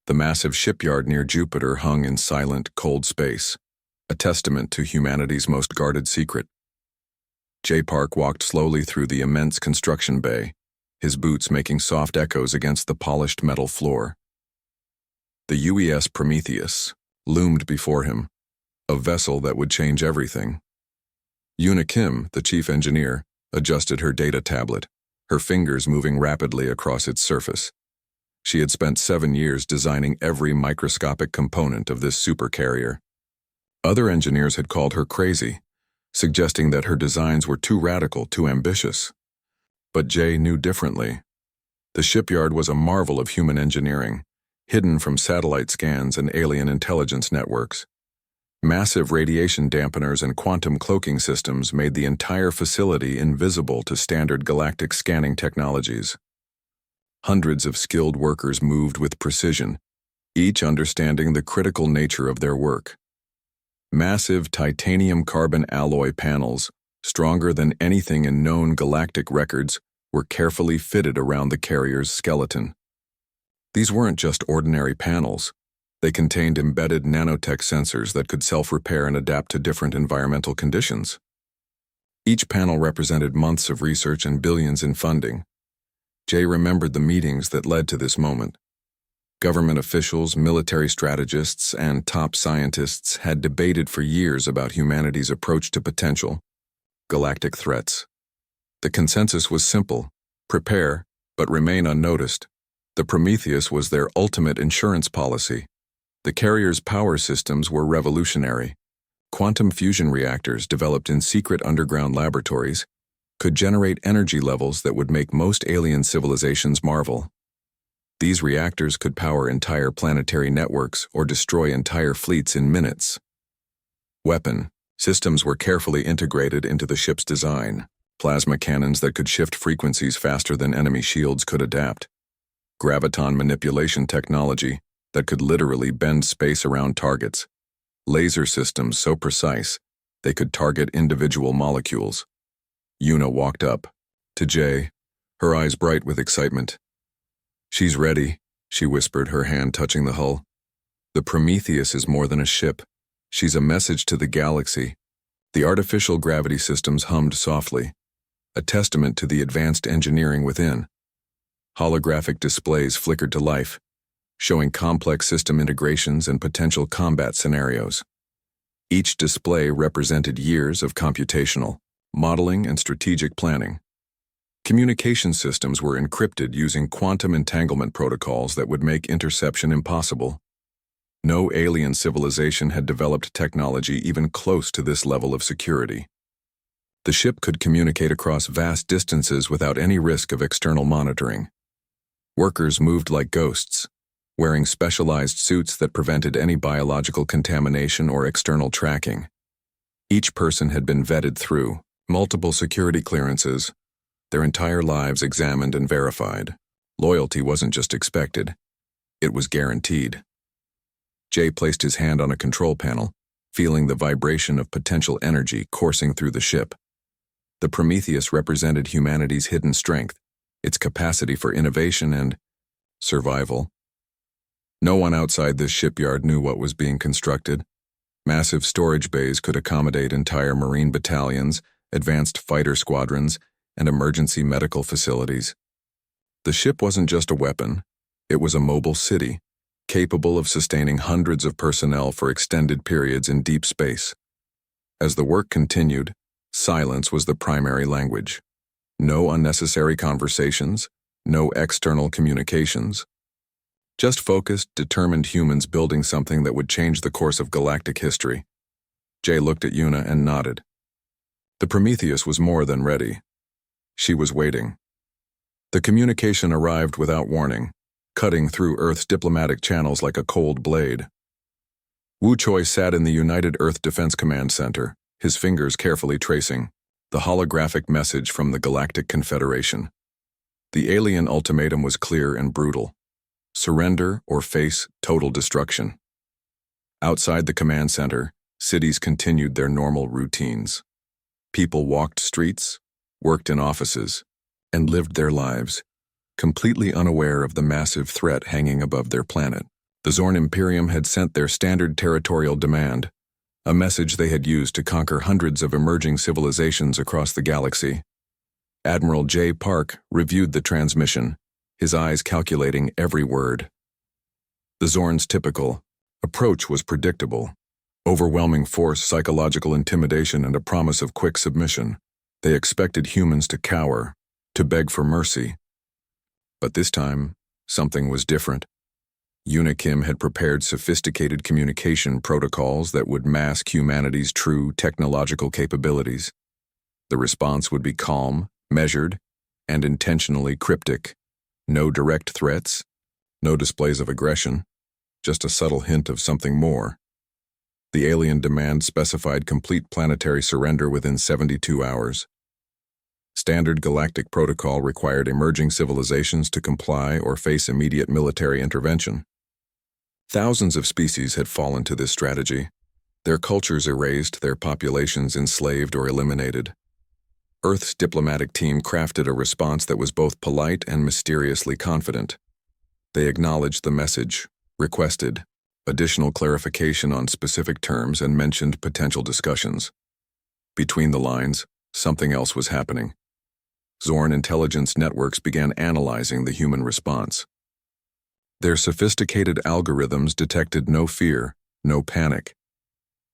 The massive shipyard near Jupiter hung in silent, cold space, a testament to humanity's most guarded secret. J. Park walked slowly through the immense construction bay, his boots making soft echoes against the polished metal floor. The UES Prometheus loomed before him, a vessel that would change everything. Yuna Kim, the chief engineer, adjusted her data tablet, her fingers moving rapidly across its surface. She had spent 7 years designing every microscopic component of this supercarrier. Other engineers had called her crazy, suggesting that her designs were too radical, too ambitious. But Jay knew differently. The shipyard was a marvel of human engineering, hidden from satellite scans and alien intelligence networks. Massive radiation dampeners and quantum cloaking systems made the entire facility invisible to standard galactic scanning technologies. Hundreds of skilled workers moved with precision, each understanding the critical nature of their work. Massive titanium carbon alloy panels, stronger than anything in known galactic records, were carefully fitted around the carrier's skeleton. These weren't just ordinary panels. They contained embedded nanotech sensors that could self-repair and adapt to different environmental conditions. Each panel represented months of research and billions in funding. Jay remembered the meetings that led to this moment. Government officials, military strategists, and top scientists had debated for years about humanity's approach to potential galactic threats. The consensus was simple: prepare, but remain unnoticed. The Prometheus was their ultimate insurance policy. The carrier's power systems were revolutionary. Quantum fusion reactors developed in secret underground laboratories could generate energy levels that would make most alien civilizations marvel. These reactors could power entire planetary networks or destroy entire fleets in minutes. Weapon systems were carefully integrated into the ship's design. Plasma cannons that could shift frequencies faster than enemy shields could adapt. Graviton manipulation technology that could literally bend space around targets. Laser systems so precise they could target individual molecules. Yuna walked up to Jay, her eyes bright with excitement. "She's ready," she whispered, her hand touching the hull. "The Prometheus is more than a ship. She's a message to the galaxy." The artificial gravity systems hummed softly, a testament to the advanced engineering within. Holographic displays flickered to life, showing complex system integrations and potential combat scenarios. Each display represented years of computational, modeling, and strategic planning. Communication systems were encrypted using quantum entanglement protocols that would make interception impossible. No alien civilization had developed technology even close to this level of security. The ship could communicate across vast distances without any risk of external monitoring. Workers moved like ghosts, wearing specialized suits that prevented any biological contamination or external tracking. Each person had been vetted through multiple security clearances, their entire lives examined and verified. Loyalty wasn't just expected, it was guaranteed. Jay placed his hand on a control panel, feeling the vibration of potential energy coursing through the ship. The Prometheus represented humanity's hidden strength, its capacity for innovation and survival. No one outside this shipyard knew what was being constructed. Massive storage bays could accommodate entire Marine battalions, advanced fighter squadrons, and emergency medical facilities. The ship wasn't just a weapon, it was a mobile city, capable of sustaining hundreds of personnel for extended periods in deep space. As the work continued, silence was the primary language. No unnecessary conversations, no external communications. Just focused, determined humans building something that would change the course of galactic history. Jay looked at Yuna and nodded. The Prometheus was more than ready. She was waiting. The communication arrived without warning, cutting through Earth's diplomatic channels like a cold blade. Wu Choi sat in the United Earth Defense Command Center, his fingers carefully tracing the holographic message from the Galactic Confederation. The alien ultimatum was clear and brutal: surrender or face total destruction. Outside the command center, cities continued their normal routines. People walked streets, worked in offices, and lived their lives, completely unaware of the massive threat hanging above their planet. The Zorn Imperium had sent their standard territorial demand, a message they had used to conquer hundreds of emerging civilizations across the galaxy. Admiral J. Park reviewed the transmission, his eyes calculating every word. The Zorn's typical approach was predictable. Overwhelming force, psychological intimidation, and a promise of quick submission. They expected humans to cower, to beg for mercy. But this time, something was different. Unikim had prepared sophisticated communication protocols that would mask humanity's true technological capabilities. The response would be calm, measured, and intentionally cryptic. No direct threats, no displays of aggression, just a subtle hint of something more. The alien demand specified complete planetary surrender within 72 hours. Standard galactic protocol required emerging civilizations to comply or face immediate military intervention. Thousands of species had fallen to this strategy, their cultures erased, their populations enslaved or eliminated. Earth's diplomatic team crafted a response that was both polite and mysteriously confident. They acknowledged the message, requested additional clarification on specific terms, and mentioned potential discussions. Between the lines, something else was happening. Zorn intelligence networks began analyzing the human response. Their sophisticated algorithms detected no fear, no panic.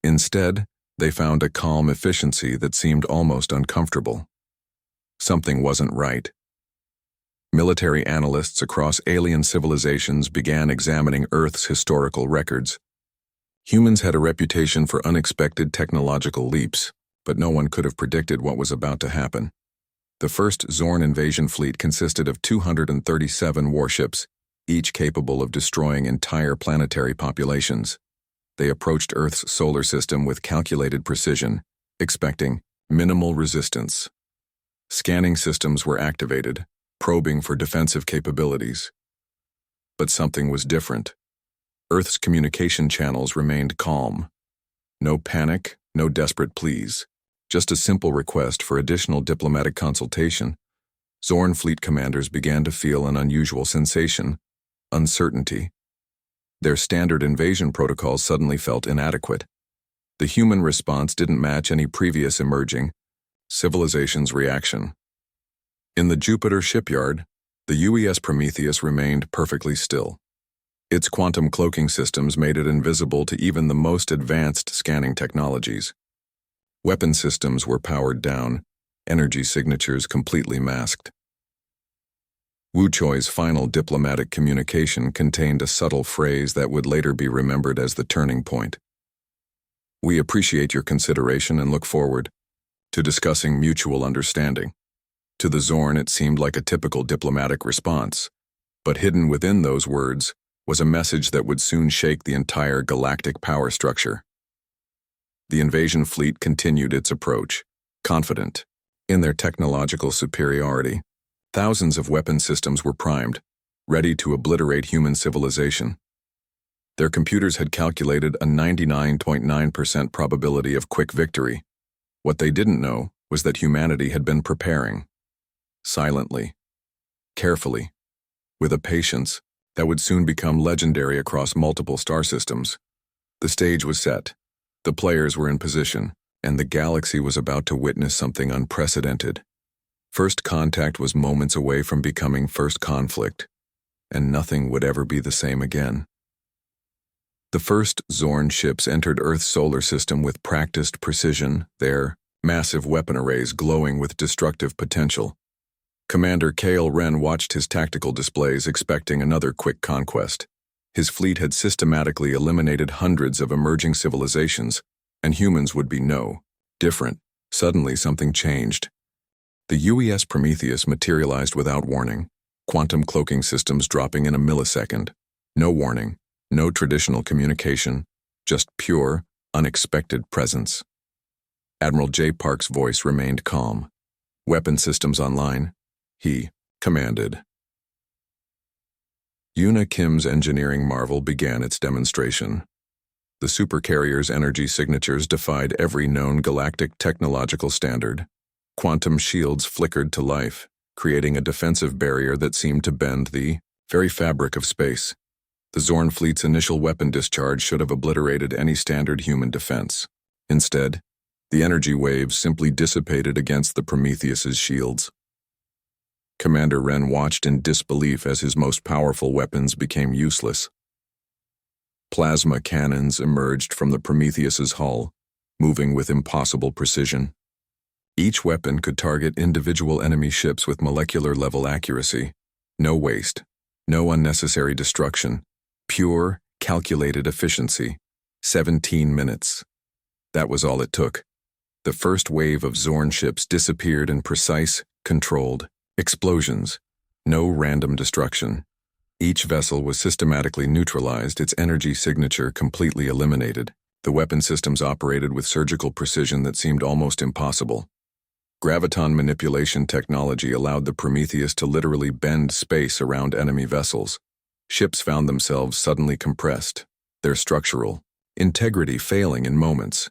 Instead, they found a calm efficiency that seemed almost uncomfortable. Something wasn't right. Military analysts across alien civilizations began examining Earth's historical records. Humans had a reputation for unexpected technological leaps, but no one could have predicted what was about to happen. The first Zorn invasion fleet consisted of 237 warships, each capable of destroying entire planetary populations. They approached Earth's solar system with calculated precision, expecting minimal resistance. Scanning systems were activated, probing for defensive capabilities. But something was different. Earth's communication channels remained calm. No panic, no desperate pleas, just a simple request for additional diplomatic consultation. Zorn fleet commanders began to feel an unusual sensation, uncertainty. Their standard invasion protocols suddenly felt inadequate. The human response didn't match any previous emerging civilization's reaction. In the Jupiter shipyard, the UES Prometheus remained perfectly still. Its quantum cloaking systems made it invisible to even the most advanced scanning technologies. Weapon systems were powered down, energy signatures completely masked. Wu Choi's final diplomatic communication contained a subtle phrase that would later be remembered as the turning point. "We appreciate your consideration and look forward to discussing mutual understanding." To the Zorn, it seemed like a typical diplomatic response, but hidden within those words was a message that would soon shake the entire galactic power structure. The invasion fleet continued its approach, confident in their technological superiority. Thousands of weapon systems were primed, ready to obliterate human civilization. Their computers had calculated a 99.9% probability of quick victory. What they didn't know was that humanity had been preparing. Silently, carefully, with a patience that would soon become legendary across multiple star systems. The stage was set, the players were in position, and the galaxy was about to witness something unprecedented. First contact was moments away from becoming first conflict, and nothing would ever be the same again. The first Zorn ships entered Earth's solar system with practiced precision, their massive weapon arrays glowing with destructive potential. Commander Kale Wren watched his tactical displays, expecting another quick conquest. His fleet had systematically eliminated hundreds of emerging civilizations, and humans would be no different. Suddenly, something changed. The UES Prometheus materialized without warning, quantum cloaking systems dropping in a millisecond. No warning, no traditional communication, just pure, unexpected presence. Admiral J. Park's voice remained calm. "Weapon systems online," he commanded. Kim's engineering marvel began its demonstration. The Supercarrier's energy signatures defied every known galactic technological standard. Quantum shields flickered to life, creating a defensive barrier that seemed to bend the very fabric of space. The Zorn fleet's initial weapon discharge should have obliterated any standard human defense. Instead, the energy waves simply dissipated against the Prometheus's shields. Commander Wren watched in disbelief as his most powerful weapons became useless. Plasma cannons emerged from the Prometheus's hull, moving with impossible precision. Each weapon could target individual enemy ships with molecular-level accuracy. No waste, no unnecessary destruction, pure, calculated efficiency. 17 minutes. That was all it took. The first wave of Zorn ships disappeared in precise, controlled explosions. No random destruction. Each vessel was systematically neutralized, its energy signature completely eliminated. The weapon systems operated with surgical precision that seemed almost impossible. Graviton manipulation technology allowed the Prometheus to literally bend space around enemy vessels. Ships found themselves suddenly compressed, their structural integrity failing in moments.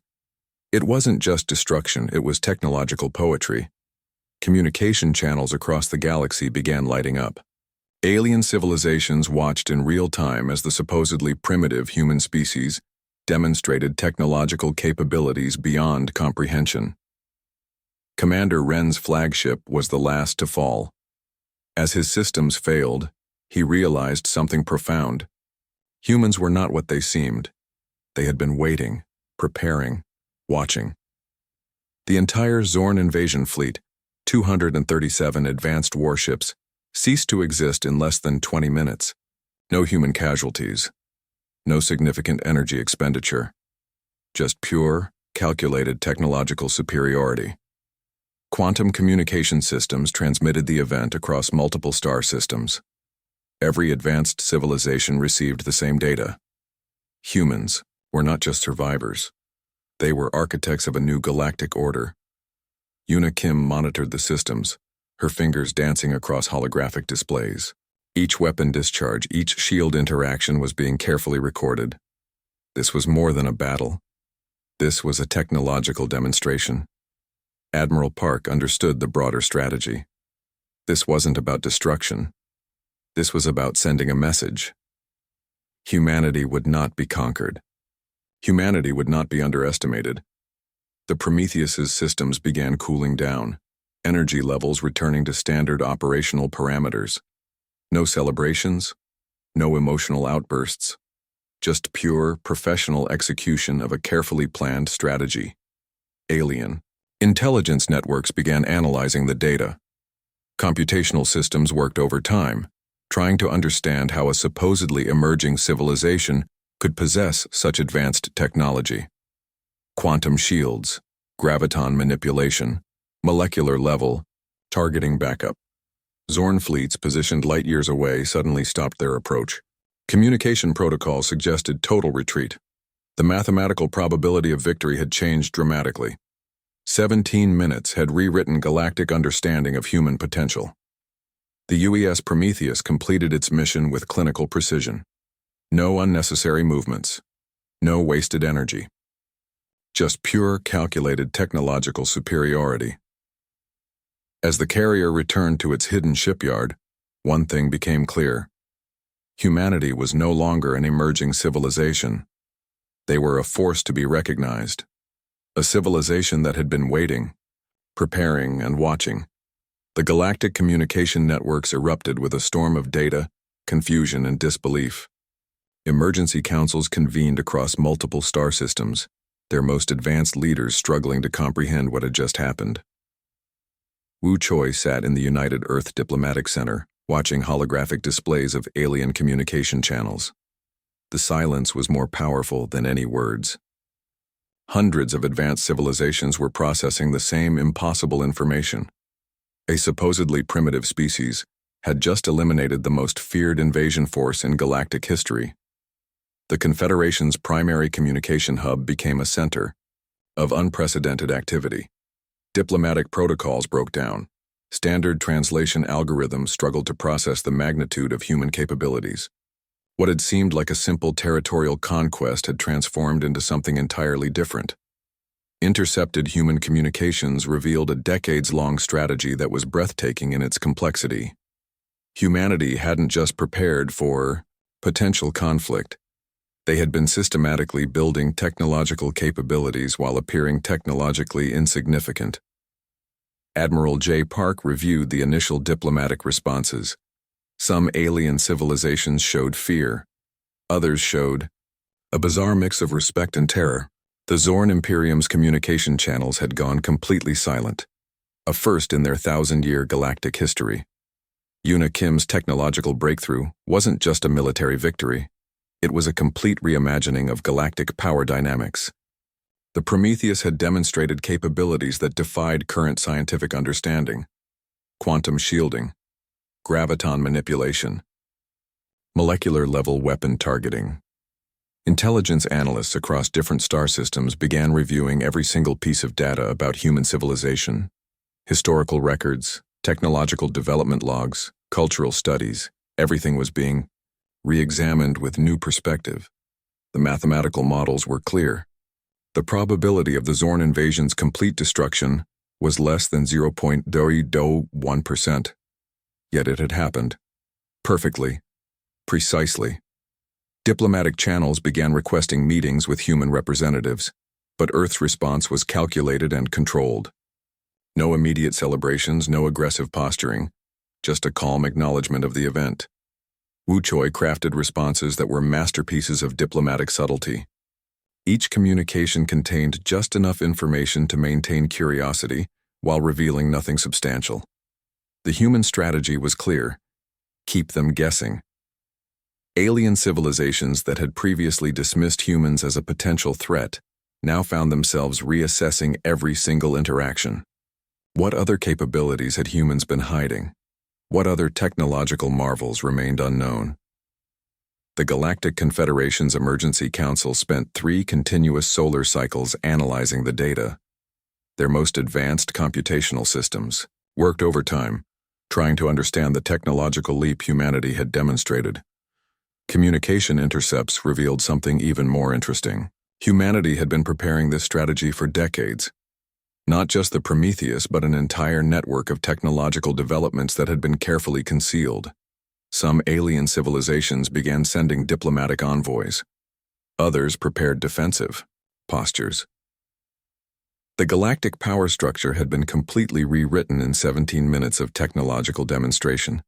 It wasn't just destruction, it was technological poetry. Communication channels across the galaxy began lighting up. Alien civilizations watched in real time as the supposedly primitive human species demonstrated technological capabilities beyond comprehension. Commander Wren's flagship was the last to fall. As his systems failed, he realized something profound. Humans were not what they seemed. They had been waiting, preparing, watching. The entire Zorn invasion fleet, 237 advanced warships, ceased to exist in less than 20 minutes. No human casualties. No significant energy expenditure. Just pure, calculated technological superiority. Quantum communication systems transmitted the event across multiple star systems. Every advanced civilization received the same data. Humans were not just survivors. They were architects of a new galactic order. Yuna Kim monitored the systems, her fingers dancing across holographic displays. Each weapon discharge, each shield interaction was being carefully recorded. This was more than a battle. This was a technological demonstration. Admiral Park understood the broader strategy. This wasn't about destruction. This was about sending a message. Humanity would not be conquered. Humanity would not be underestimated. The Prometheus's systems began cooling down, energy levels returning to standard operational parameters. No celebrations, no emotional outbursts, just pure, professional execution of a carefully planned strategy. Alien intelligence networks began analyzing the data. Computational systems worked overtime, trying to understand how a supposedly emerging civilization could possess such advanced technology. Quantum shields, graviton manipulation, molecular level, targeting backup. Zorn fleets positioned light years away suddenly stopped their approach. Communication protocols suggested total retreat. The mathematical probability of victory had changed dramatically. 17 minutes had rewritten galactic understanding of human potential. The UES Prometheus completed its mission with clinical precision. No unnecessary movements. No wasted energy. Just pure, calculated technological superiority. As the carrier returned to its hidden shipyard, one thing became clear. Humanity was no longer an emerging civilization. They were a force to be recognized. A civilization that had been waiting, preparing, and watching. The galactic communication networks erupted with a storm of data, confusion, and disbelief. Emergency councils convened across multiple star systems, their most advanced leaders struggling to comprehend what had just happened. Wu Choi sat in the United Earth Diplomatic Center, watching holographic displays of alien communication channels. The silence was more powerful than any words. Hundreds of advanced civilizations were processing the same impossible information. A supposedly primitive species had just eliminated the most feared invasion force in galactic history. The Confederation's primary communication hub became a center of unprecedented activity. Diplomatic protocols broke down. Standard translation algorithms struggled to process the magnitude of human capabilities. What had seemed like a simple territorial conquest had transformed into something entirely different. Intercepted human communications revealed a decades-long strategy that was breathtaking in its complexity. Humanity hadn't just prepared for Potential conflict. They had been systematically building technological capabilities while appearing technologically insignificant. Admiral J. Park reviewed the initial diplomatic responses. Some alien civilizations showed fear. Others showed a bizarre mix of respect and terror. The Zorn Imperium's communication channels had gone completely silent, a first in their 1,000-year galactic history. Yuna Kim's technological breakthrough wasn't just a military victory. It was a complete reimagining of galactic power dynamics. The Prometheus had demonstrated capabilities that defied current scientific understanding: quantum shielding, graviton manipulation, molecular-level weapon targeting. Intelligence analysts across different star systems began reviewing every single piece of data about human civilization: historical records, technological development logs, cultural studies. Everything was being re-examined with new perspective. The mathematical models were clear. The probability of the Zorn invasion's complete destruction was less than 0.01%. Yet it had happened. Perfectly. Precisely. Diplomatic channels began requesting meetings with human representatives, but Earth's response was calculated and controlled. No immediate celebrations, no aggressive posturing, just a calm acknowledgement of the event. Wu Choi crafted responses that were masterpieces of diplomatic subtlety. Each communication contained just enough information to maintain curiosity while revealing nothing substantial. The human strategy was clear: keep them guessing. Alien civilizations that had previously dismissed humans as a potential threat now found themselves reassessing every single interaction. What other capabilities had humans been hiding? What other technological marvels remained unknown? The Galactic Confederation's Emergency Council spent 3 continuous solar cycles analyzing the data. Their most advanced computational systems worked overtime, trying to understand the technological leap humanity had demonstrated. Communication intercepts revealed something even more interesting. Humanity had been preparing this strategy for decades. Not just the Prometheus, but an entire network of technological developments that had been carefully concealed. Some alien civilizations began sending diplomatic envoys. Others prepared defensive postures. The galactic power structure had been completely rewritten in 17 minutes of technological demonstration.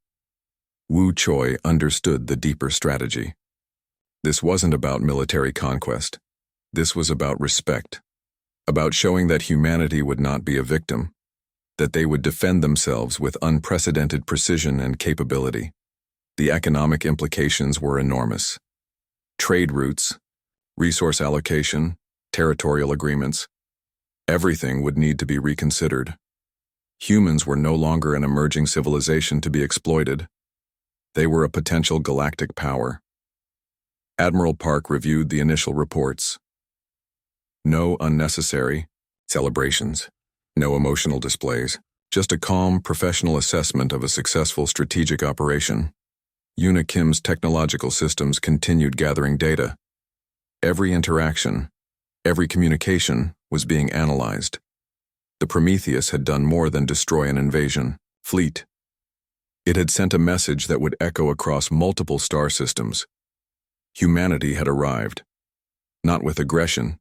Wu Choi understood the deeper strategy. This wasn't about military conquest. This was about respect. About showing that humanity would not be a victim, that they would defend themselves with unprecedented precision and capability. The economic implications were enormous. Trade routes, resource allocation, territorial agreements, everything would need to be reconsidered. Humans were no longer an emerging civilization to be exploited. They were a potential galactic power. Admiral Park reviewed the initial reports. No unnecessary celebrations, no emotional displays, just a calm, professional assessment of a successful strategic operation. Yuna Kim's technological systems continued gathering data. Every interaction, every communication was being analyzed. The Prometheus had done more than destroy an invasion fleet. It had sent a message that would echo across multiple star systems. Humanity had arrived. Not with aggression,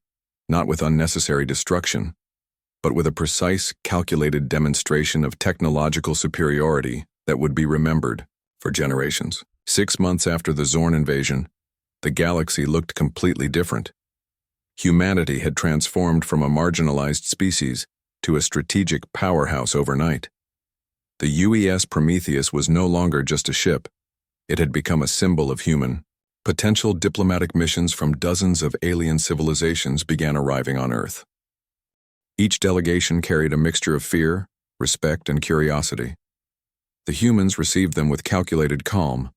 not with unnecessary destruction, but with a precise, calculated demonstration of technological superiority that would be remembered for generations. 6 months after the Zorn invasion, the galaxy looked completely different. Humanity had transformed from a marginalized species to a strategic powerhouse overnight. The UES Prometheus was no longer just a ship. It had become a symbol of human. Potential diplomatic missions from dozens of alien civilizations began arriving on Earth. Each delegation carried a mixture of fear, respect, and curiosity. The humans received them with calculated calm,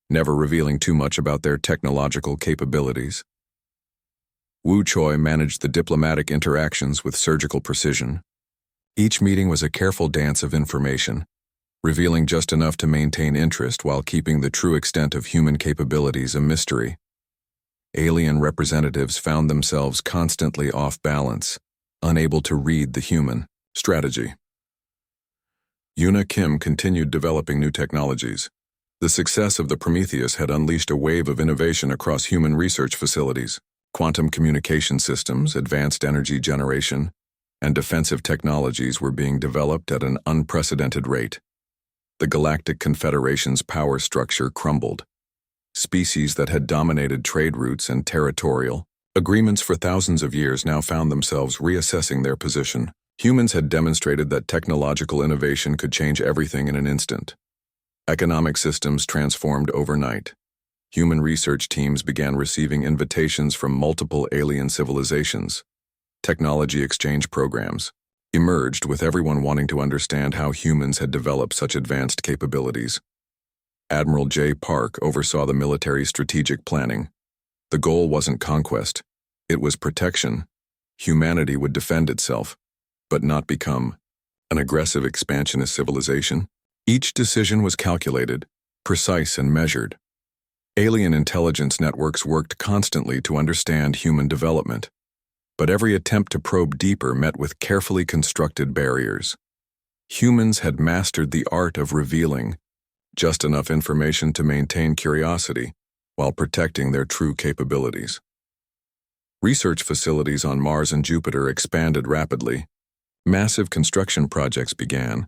never revealing too much about their technological capabilities. Wu Choi managed the diplomatic interactions with surgical precision. Each meeting was a careful dance of information, revealing just enough to maintain interest while keeping the true extent of human capabilities a mystery. Alien representatives found themselves constantly off balance, unable to read the human strategy. Yuna Kim continued developing new technologies. The success of the Prometheus had unleashed a wave of innovation across human research facilities. Quantum communication systems, advanced energy generation, and defensive technologies were being developed at an unprecedented rate. The Galactic Confederation's power structure crumbled. Species that had dominated trade routes and territorial agreements for thousands of years now found themselves reassessing their position. Humans had demonstrated that technological innovation could change everything in an instant. Economic systems transformed overnight. Human research teams began receiving invitations from multiple alien civilizations. Technology exchange programs emerged, with everyone wanting to understand how humans had developed such advanced capabilities. Admiral J. Park oversaw the military strategic planning. The goal wasn't conquest, it was protection. Humanity would defend itself, but not become an aggressive expansionist civilization. Each decision was calculated, precise, and measured. Alien intelligence networks worked constantly to understand human development, but every attempt to probe deeper met with carefully constructed barriers. Humans had mastered the art of revealing just enough information to maintain curiosity while protecting their true capabilities. Research facilities on Mars and Jupiter expanded rapidly. Massive construction projects began,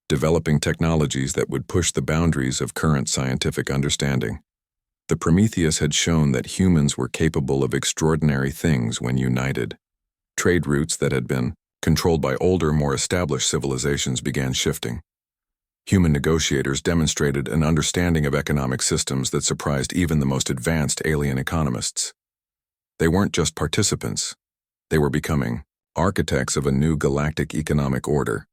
developing technologies that would push the boundaries of current scientific understanding. The Prometheus had shown that humans were capable of extraordinary things when united. Trade routes that had been controlled by older, more established civilizations began shifting. Human negotiators demonstrated an understanding of economic systems that surprised even the most advanced alien economists. They weren't just participants. They were becoming architects of a new galactic economic order.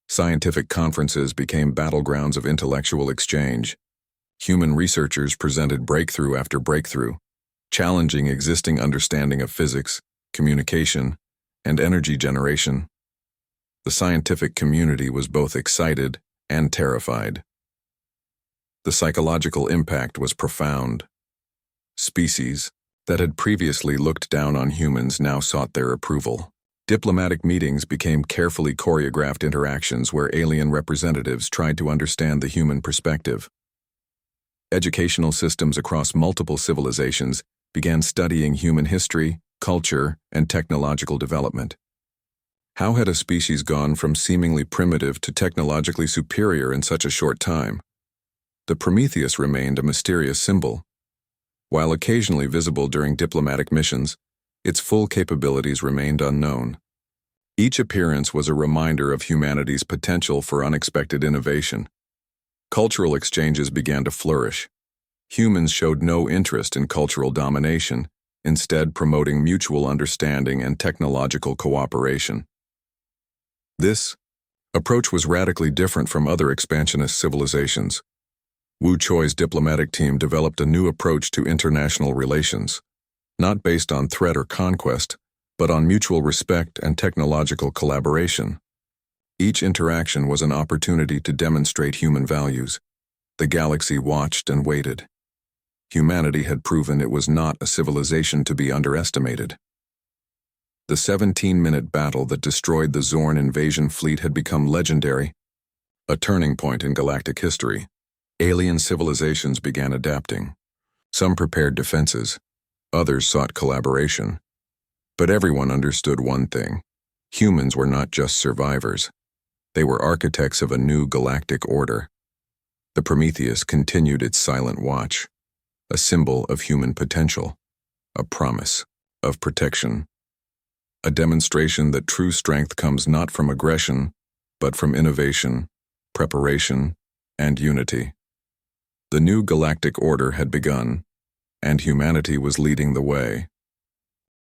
Scientific conferences became battlegrounds of intellectual exchange. Human researchers presented breakthrough after breakthrough, challenging existing understanding of physics, communication, and energy generation. The scientific community was both excited and terrified. The psychological impact was profound. Species that had previously looked down on humans now sought their approval. Diplomatic meetings became carefully choreographed interactions where alien representatives tried to understand the human perspective. Educational systems across multiple civilizations began studying human history, culture, and technological development. How had a species gone from seemingly primitive to technologically superior in such a short time? The Prometheus remained a mysterious symbol. While occasionally visible during diplomatic missions, its full capabilities remained unknown. Each appearance was a reminder of humanity's potential for unexpected innovation. Cultural exchanges began to flourish. Humans showed no interest in cultural domination, instead promoting mutual understanding and technological cooperation. This approach was radically different from other expansionist civilizations. Wu Choi's diplomatic team developed a new approach to international relations, not based on threat or conquest, but on mutual respect and technological collaboration. Each interaction was an opportunity to demonstrate human values. The galaxy watched and waited. Humanity had proven it was not a civilization to be underestimated. The 17-minute battle that destroyed the Zorn invasion fleet had become legendary, a turning point in galactic history. Alien civilizations began adapting. Some prepared defenses, others sought collaboration. But everyone understood one thing: humans were not just survivors. They were architects of a new galactic order. The Prometheus continued its silent watch, a symbol of human potential, a promise of protection, a demonstration that true strength comes not from aggression, but from innovation, preparation, and unity. The new galactic order had begun, and humanity was leading the way.